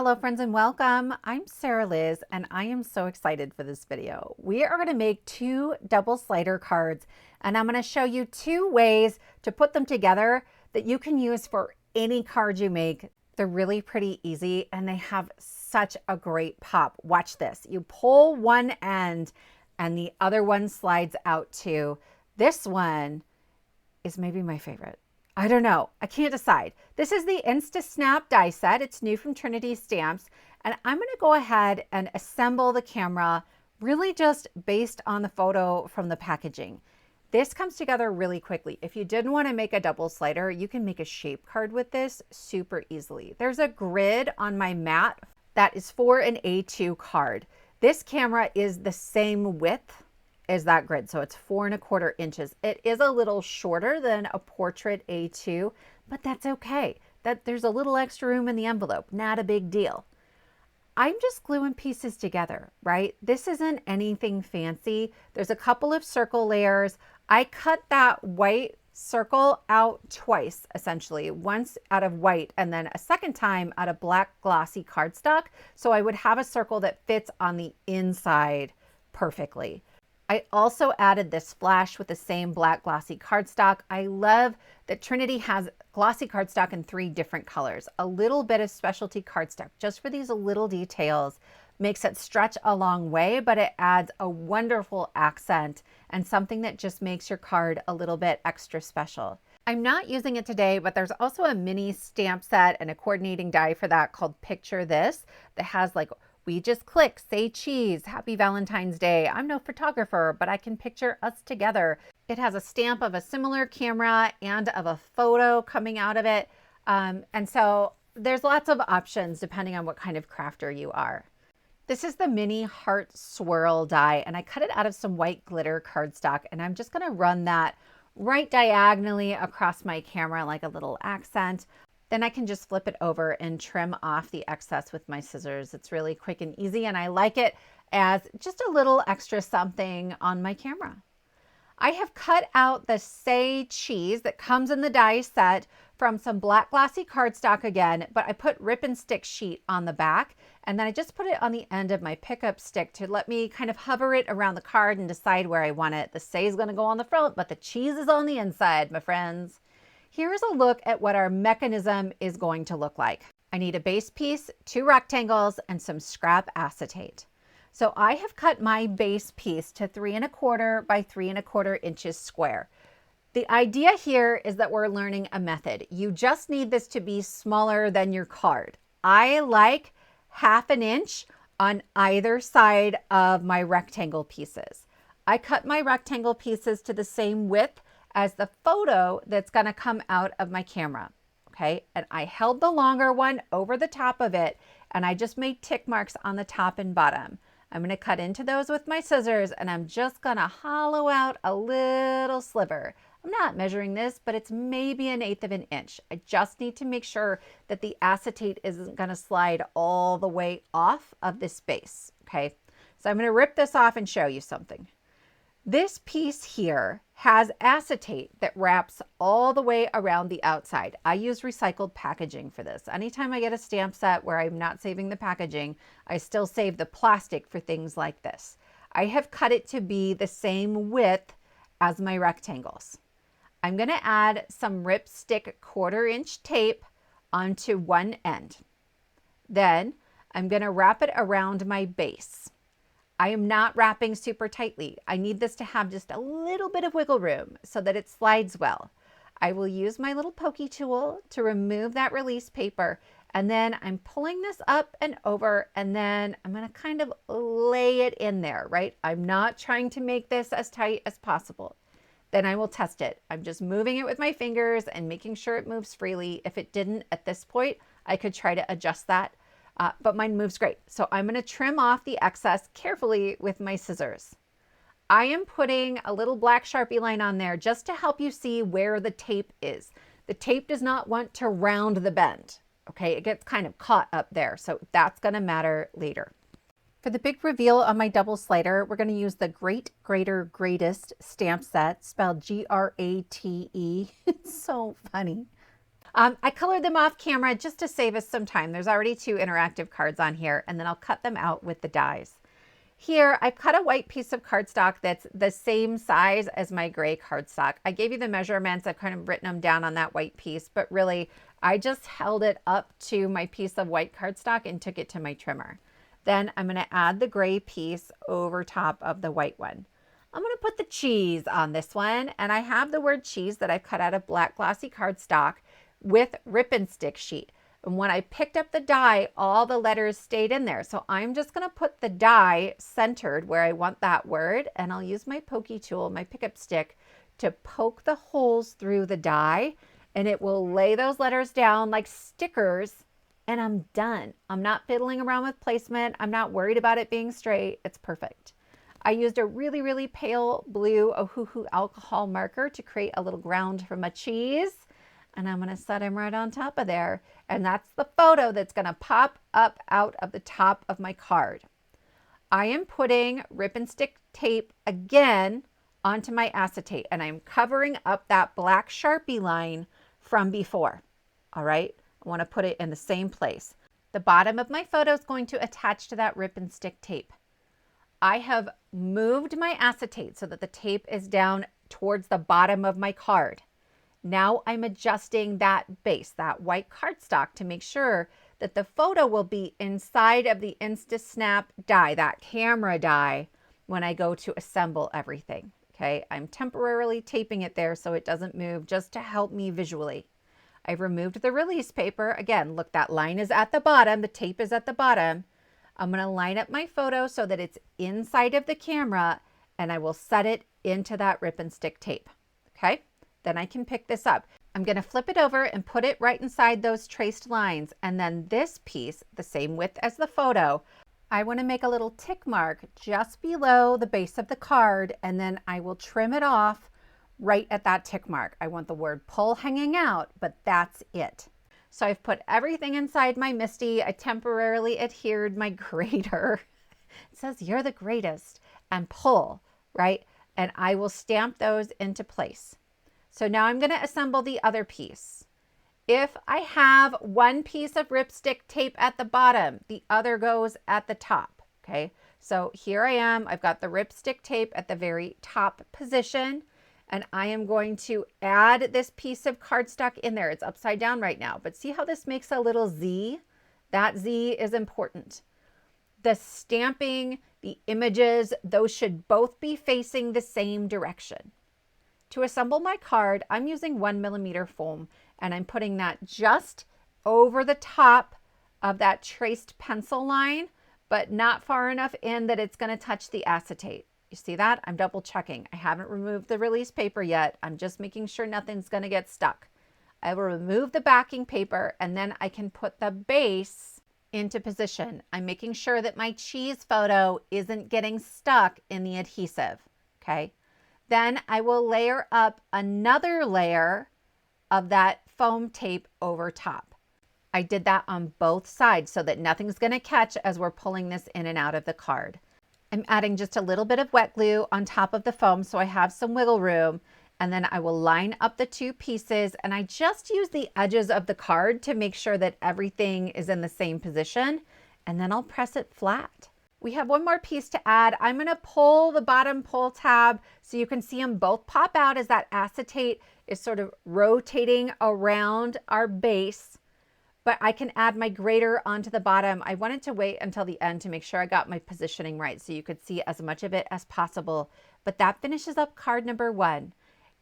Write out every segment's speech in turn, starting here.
Hello friends and welcome. I'm Sara Lihz and I am so excited for this video. We are going to make two double slider cards and I'm going to show you two ways to put them together that you can use for any card you make. They're really pretty easy and they have such a great pop. Watch this. You pull one end and the other one slides out too. This one is maybe my favorite. I don't know. I can't decide. This is the Insta-Snap die set. It's new from Trinity Stamps. And I'm going to go ahead and assemble the camera really just based on the photo from the packaging. This comes together really quickly. If you didn't want to make a double slider, you can make a shape card with this super easily. There's a grid on my mat that is for an A2 card. This camera is the same width is that grid. So it's 4¼ inches. It is a little shorter than a portrait A2, but that's okay. There's a little extra room in the envelope, not a big deal. I'm just gluing pieces together, right? This isn't anything fancy. There's a couple of circle layers. I cut that white circle out twice, essentially, once out of white and then a second time out of black glossy cardstock. So I would have a circle that fits on the inside perfectly. I also added this flash with the same black glossy cardstock. I love that Trinity has glossy cardstock in 3 different colors. A little bit of specialty cardstock just for these little details makes it stretch a long way, but it adds a wonderful accent and something that just makes your card a little bit extra special. I'm not using it today, but there's also a mini stamp set and a coordinating die for that called Picture This that has like we just click, say cheese, happy Valentine's Day. I'm no photographer, but I can picture us together. It has a stamp of a similar camera and of a photo coming out of it. And so there's lots of options depending on what kind of crafter you are. This is the mini heart swirl die and I cut it out of some white glitter cardstock and I'm just gonna run that right diagonally across my camera like a little accent. Then I can just flip it over and trim off the excess with my scissors. It's really quick and easy and I like it as just a little extra something on my camera. I have cut out the Say Cheese that comes in the die set from some black glossy cardstock again, but I put rip and stick sheet on the back and then I just put it on the end of my pickup stick to let me kind of hover it around the card and decide where I want it. The Say is going to go on the front, but the cheese is on the inside, my friends. Here's a look at what our mechanism is going to look like. I need a base piece, 2 rectangles, and some scrap acetate. So I have cut my base piece to 3¼ by 3¼ inches square. The idea here is that we're learning a method. You just need this to be smaller than your card. I like 1/2 inch on either side of my rectangle pieces. I cut my rectangle pieces to the same width as the photo that's going to come out of my camera. Okay, and I held the longer one over the top of it and I just made tick marks on the top and bottom. I'm going to cut into those with my scissors and I'm just going to hollow out a little sliver. I'm not measuring this, but it's maybe 1/8 inch. I just need to make sure that the acetate isn't going to slide all the way off of this base. Okay, so I'm going to rip this off and show you something. This piece here has acetate that wraps all the way around the outside. I use recycled packaging for this. Anytime I get a stamp set where I'm not saving the packaging, I still save the plastic for things like this. I have cut it to be the same width as my rectangles. I'm going to add some rip stick 1/4 inch tape onto one end. Then I'm going to wrap it around my base. I am not wrapping super tightly. I need this to have just a little bit of wiggle room so that it slides well. I will use my little pokey tool to remove that release paper and then I'm pulling this up and over and then I'm going to kind of lay it in there, right? I'm not trying to make this as tight as possible. Then I will test it. I'm just moving it with my fingers and making sure it moves freely. If it didn't at this point, I could try to adjust that. But mine moves great. So I'm going to trim off the excess carefully with my scissors. I am putting a little black Sharpie line on there just to help you see where the tape is. The tape does not want to round the bend. Okay, it gets kind of caught up there. So that's going to matter later. For the big reveal on my double slider, we're going to use the Grater Gratest stamp set, spelled G-R-A-T-E. It's so funny. I colored them off camera just to save us some time. There's already 2 interactive cards on here, and then I'll cut them out with the dies. Here, I've cut a white piece of cardstock that's the same size as my gray cardstock. I gave you the measurements. I've kind of written them down on that white piece, but really, I just held it up to my piece of white cardstock and took it to my trimmer. Then I'm going to add the gray piece over top of the white one. I'm going to put the cheese on this one, and I have the word cheese that I've cut out of black glossy cardstock with rip and stick sheet. And when I picked up the die, all the letters stayed in there. So I'm just going to put the die centered where I want that word, and I'll use my pokey tool, my pickup stick, to poke the holes through the die, and it will lay those letters down like stickers, and I'm done. I'm not fiddling around with placement. I'm not worried about it being straight. It's perfect. I used a really, really pale blue Ohuhu alcohol marker to create a little ground for my cheese. And I'm going to set him right on top of there. And that's the photo that's going to pop up out of the top of my card. I am putting rip and stick tape again onto my acetate, and I'm covering up that black Sharpie line from before. All right, I want to put it in the same place. The bottom of my photo is going to attach to that rip and stick tape. I have moved my acetate so that the tape is down towards the bottom of my card. Now I'm adjusting that base, that white cardstock, to make sure that the photo will be inside of the Insta-Snap die, that camera die, when I go to assemble everything. Okay, I'm temporarily taping it there so it doesn't move, just to help me visually. I've removed the release paper. Again, look, that line is at the bottom, the tape is at the bottom. I'm going to line up my photo so that it's inside of the camera, and I will set it into that rip and stick tape. Okay. Then I can pick this up. I'm going to flip it over and put it right inside those traced lines. And then this piece, the same width as the photo, I want to make a little tick mark just below the base of the card, and then I will trim it off right at that tick mark. I want the word pull hanging out, but that's it. So I've put everything inside my MISTI. I temporarily adhered my grater. It says you're the greatest, and pull, right? And I will stamp those into place. So now I'm going to assemble the other piece. If I have one piece of ripstick tape at the bottom, the other goes at the top. Okay, so here I am. I've got the ripstick tape at the very top position, and I am going to add this piece of cardstock in there. It's upside down right now, but see how this makes a little Z? That Z is important. The stamping, the images, those should both be facing the same direction. To assemble my card, I'm using 1mm foam, and I'm putting that just over the top of that traced pencil line, but not far enough in that it's going to touch the acetate. You see that? I'm double checking. I haven't removed the release paper yet. I'm just making sure nothing's going to get stuck. I will remove the backing paper, and then I can put the base into position. I'm making sure that my cheese photo isn't getting stuck in the adhesive. Okay. Then I will layer up another layer of that foam tape over top. I did that on both sides so that nothing's going to catch as we're pulling this in and out of the card. I'm adding just a little bit of wet glue on top of the foam so I have some wiggle room, and then I will line up the 2 pieces, and I just use the edges of the card to make sure that everything is in the same position, and then I'll press it flat. We have one more piece to add. I'm going to pull the bottom pull tab so you can see them both pop out as that acetate is sort of rotating around our base, but I can add my grater onto the bottom. I wanted to wait until the end to make sure I got my positioning right so you could see as much of it as possible, but that finishes up card number 1.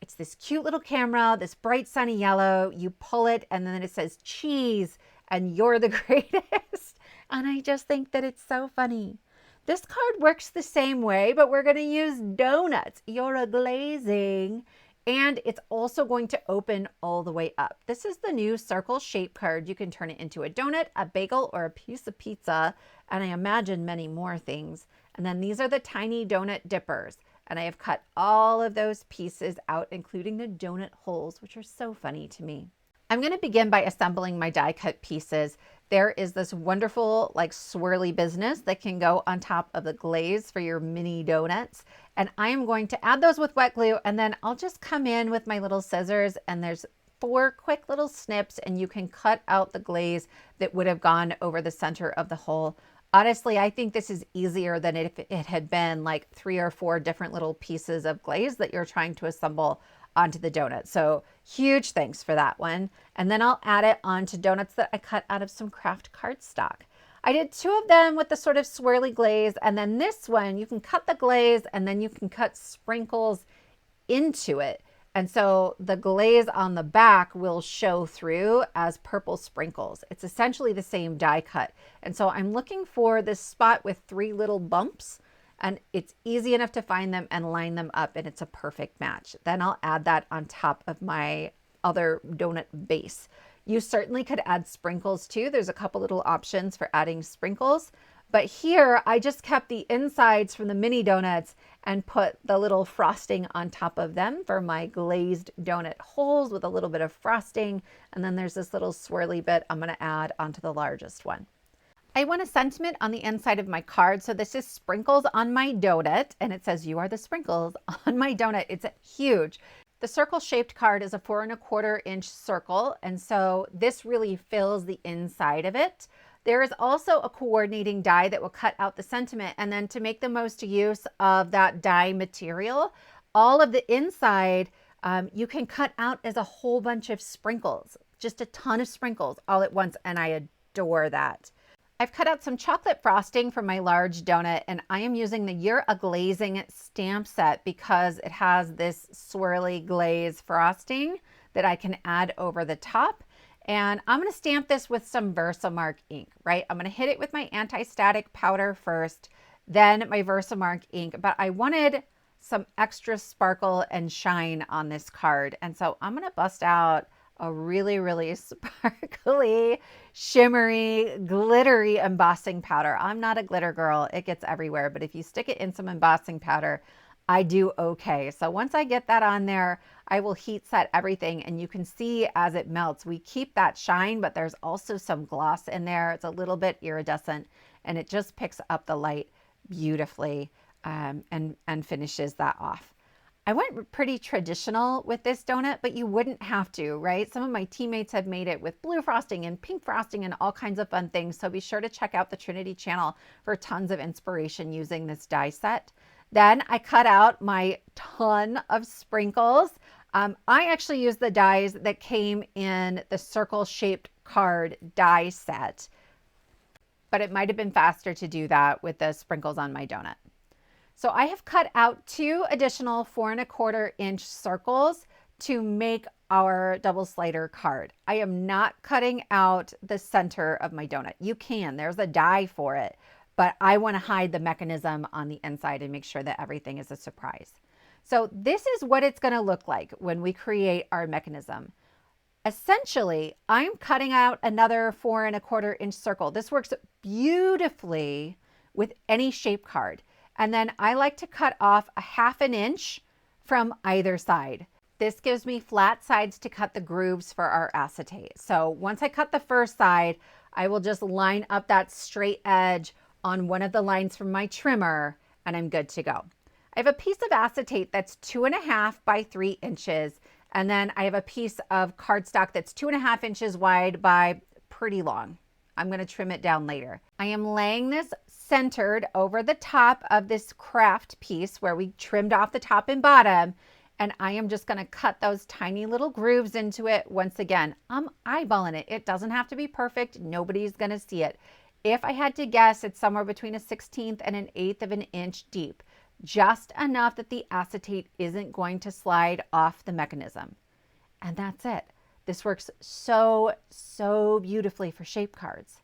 It's this cute little camera, this bright sunny yellow. You pull it and then it says cheese and you're the greatest. And I just think that it's so funny. This card works the same way, but we're going to use donuts. You're a glazing. And it's also going to open all the way up. This is the new circle shape card. You can turn it into a donut, a bagel, or a piece of pizza. And I imagine many more things. And then these are the tiny donut dippers. And I have cut all of those pieces out, including the donut holes, which are so funny to me. I'm going to begin by assembling my die cut pieces. There is this wonderful like swirly business that can go on top of the glaze for your mini donuts. And I am going to add those with wet glue, and then I'll just come in with my little scissors, and there's 4 quick little snips and you can cut out the glaze that would have gone over the center of the hole. Honestly, I think this is easier than if it had been like 3 or 4 different little pieces of glaze that you're trying to assemble onto the donut. So huge thanks for that one. And then I'll add it onto donuts that I cut out of some craft cardstock. I did 2 of them with the sort of swirly glaze, and then this one, you can cut the glaze and then you can cut sprinkles into it. And so the glaze on the back will show through as purple sprinkles. It's essentially the same die cut. And so I'm looking for this spot with 3 little bumps, and it's easy enough to find them and line them up, and it's a perfect match. Then I'll add that on top of my other donut base. You certainly could add sprinkles too. There's a couple little options for adding sprinkles. But here I just kept the insides from the mini donuts and put the little frosting on top of them for my glazed donut holes with a little bit of frosting. And then there's this little swirly bit I'm going to add onto the largest one. I want a sentiment on the inside of my card. So this is sprinkles on my donut, and it says, "You are the sprinkles on my donut." It's huge. The circle shaped card is a 4 1/4 inch circle. And so this really fills the inside of it. There is also a coordinating die that will cut out the sentiment. And then to make the most use of that die material, all of the inside you can cut out as a whole bunch of sprinkles, just a ton of sprinkles all at once. And I adore that. I've cut out some chocolate frosting for my large donut, and I am using the You're a Glazing stamp set because it has this swirly glaze frosting that I can add over the top. And I'm going to stamp this with some Versamark ink, right? I'm going to hit it with my anti-static powder first, then my Versamark ink. But I wanted some extra sparkle and shine on this card. And so I'm going to bust out a really, really sparkly, shimmery, glittery embossing powder. I'm not a glitter girl. It gets everywhere. But if you stick it in some embossing powder, I do okay. So once I get that on there, I will heat set everything, and you can see as it melts, we keep that shine, but there's also some gloss in there. It's a little bit iridescent, and it just picks up the light beautifully and finishes that off. I went pretty traditional with this donut, but you wouldn't have to, right? Some of my teammates have made it with blue frosting and pink frosting and all kinds of fun things. So be sure to check out the Trinity channel for tons of inspiration using this die set. Then I cut out my ton of sprinkles. I actually used the dies that came in the circle shaped card die set, but it might have been faster to do that with the sprinkles on my donut. So I have cut out 2 additional 4 1/4 inch circles to make our double slider card. I am not cutting out the center of my donut. You can, there's a die for it, but I want to hide the mechanism on the inside and make sure that everything is a surprise. So this is what it's going to look like when we create our mechanism. Essentially, I'm cutting out another 4 1/4 inch circle. This works beautifully with any shape card. And then I like to cut off a 1/2 inch from either side. This gives me flat sides to cut the grooves for our acetate. So once I cut the first side, I will just line up that straight edge on one of the lines from my trimmer, and I'm good to go. I have a piece of acetate that's 2.5 by 3 inches. And then I have a piece of cardstock that's 2.5 inches wide by pretty long. I'm going to trim it down later. I am laying this centered over the top of this craft piece where we trimmed off the top and bottom. And I am just going to cut those tiny little grooves into it. Once again, I'm eyeballing it. It doesn't have to be perfect. Nobody's going to see it. If I had to guess, it's somewhere between a 1/16 and an 1/8 of an inch deep. Just enough that the acetate isn't going to slide off the mechanism. And that's it. This works so beautifully for shape cards.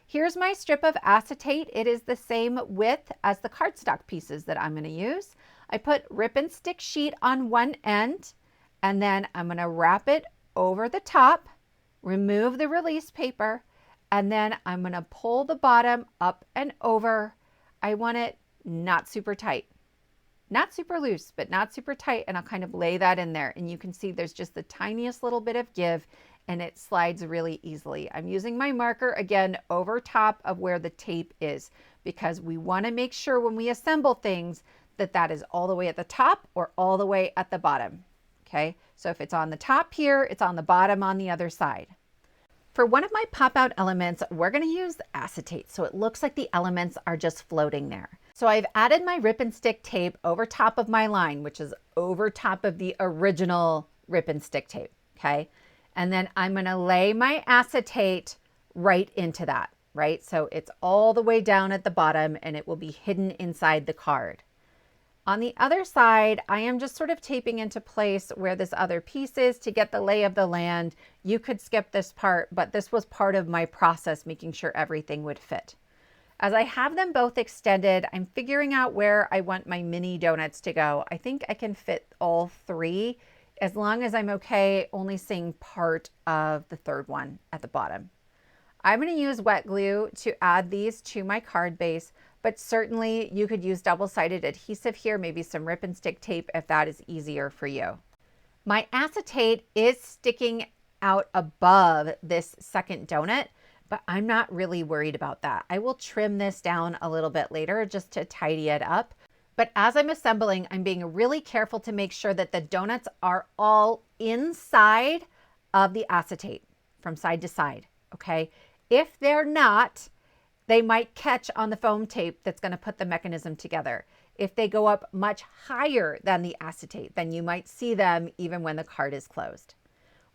Here's my strip of acetate. It is the same width as the cardstock pieces that I'm going to use. I put rip and stick sheet on one end, and then I'm going to wrap it over the top, remove the release paper, and then I'm going to pull the bottom up and over. I want it not super tight. Not super loose, but not super tight. And I'll kind of lay that in there. And you can see there's just the tiniest little bit of give, and it slides really easily. I'm using my marker again over top of where the tape is, because we want to make sure when we assemble things that that is all the way at the top or all the way at the bottom. Okay, So if it's on the top here, it's on the bottom on the other side. For one of my pop-out elements, we're going to use acetate, so it looks like the elements are just floating there. So I've added my rip and stick tape over top of my line, which is over top of the original rip and stick tape, okay? And then I'm going to lay my acetate right into that, right? So it's all the way down at the bottom and it will be hidden inside the card. On the other side, I am just sort of taping into place where this other piece is to get the lay of the land. You could skip this part, but this was part of my process, making sure everything would fit. As I have them both extended, I'm figuring out where I want my mini donuts to go. I think I can fit all three as long as I'm okay only seeing part of the third one at the bottom. I'm going to use wet glue to add these to my card base, but certainly you could use double-sided adhesive here, maybe some rip and stick tape if that is easier for you. My acetate is sticking out above this second donut, but I'm not really worried about that. I will trim this down a little bit later just to tidy it up. But as I'm assembling, I'm being really careful to make sure that the donuts are all inside of the acetate from side to side, okay? If they're not, they might catch on the foam tape that's going to put the mechanism together. If they go up much higher than the acetate, then you might see them even when the card is closed.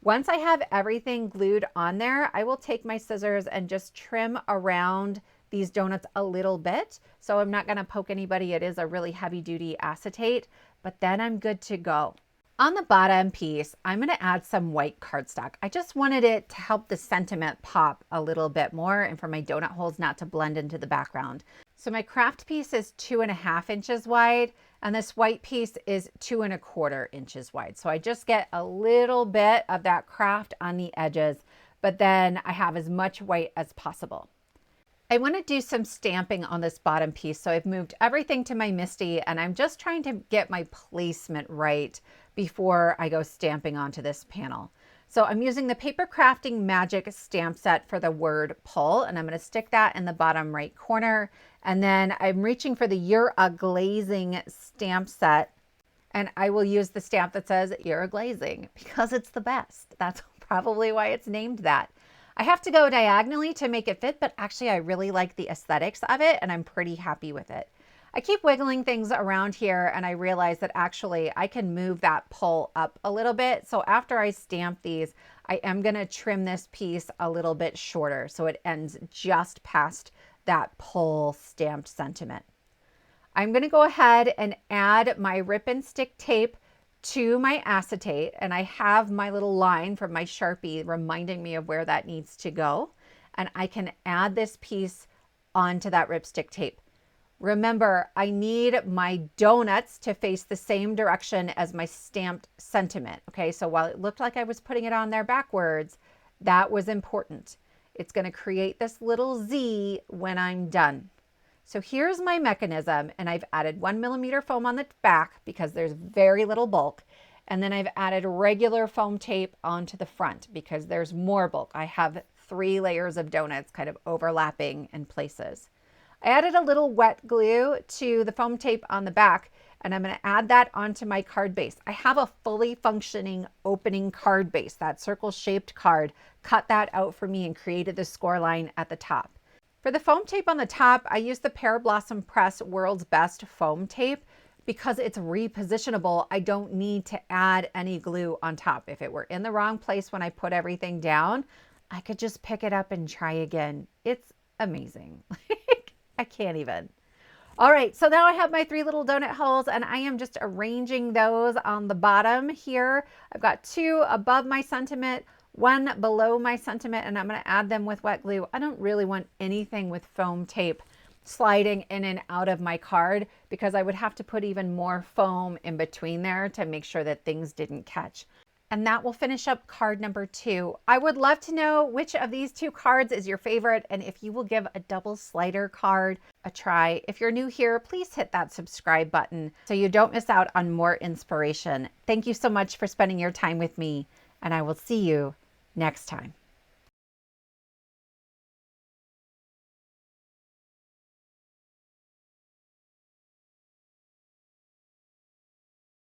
Once I have everything glued on there, I will take my scissors and just trim around these donuts a little bit. So I'm not going to poke anybody. It is a really heavy duty acetate, but then I'm good to go. On the bottom piece, I'm going to add some white cardstock. I just wanted it to help the sentiment pop a little bit more and for my donut holes not to blend into the background. So my craft piece is 2.5 inches wide and this white piece is 2.25 inches wide. So I just get a little bit of that craft on the edges, but then I have as much white as possible. I want to do some stamping on this bottom piece. So I've moved everything to my MISTI and I'm just trying to get my placement right before I go stamping onto this panel. So I'm using the Paper Crafting Magic stamp set for the word pull, and I'm going to stick that in the bottom right corner. And then I'm reaching for the You're a Glazing stamp set, and I will use the stamp that says You're a Glazing because it's the best. That's probably why it's named that. I have to go diagonally to make it fit, but actually I really like the aesthetics of it and I'm pretty happy with it. I keep wiggling things around here and I realize that actually I can move that pull up a little bit. So after I stamp these, I am going to trim this piece a little bit shorter so it ends just past that pull stamped sentiment. I'm going to go ahead and add my rip and stick tape to my acetate, and I have my little line from my Sharpie reminding me of where that needs to go, and I can add this piece onto that ripstick tape. Remember, I need my donuts to face the same direction as my stamped sentiment. Okay, so while it looked like I was putting it on there backwards, that was important. It's going to create this little Z when I'm done. So here's my mechanism, and I've added 1mm foam on the back because there's very little bulk. And then I've added regular foam tape onto the front because there's more bulk. I have 3 layers of donuts kind of overlapping in places. I added a little wet glue to the foam tape on the back, and I'm going to add that onto my card base. I have a fully functioning opening card base, that circle-shaped card. Cut that out for me and created the score line at the top. For the foam tape on the top, I used the Pear Blossom Press World's Best foam tape because it's repositionable. I don't need to add any glue on top. If it were in the wrong place when I put everything down, I could just pick it up and try again. It's amazing. I can't even. All right, so now I have my 3 little donut holes and I am just arranging those on the bottom here. I've got 2 above my sentiment, 1 below my sentiment, and I'm going to add them with wet glue. I don't really want anything with foam tape sliding in and out of my card because I would have to put even more foam in between there to make sure that things didn't catch. And that will finish up card number 2. I would love to know which of these 2 cards is your favorite and if you will give a double slider card a try. If you're new here, please hit that subscribe button so you don't miss out on more inspiration. Thank you so much for spending your time with me, and I will see you next time.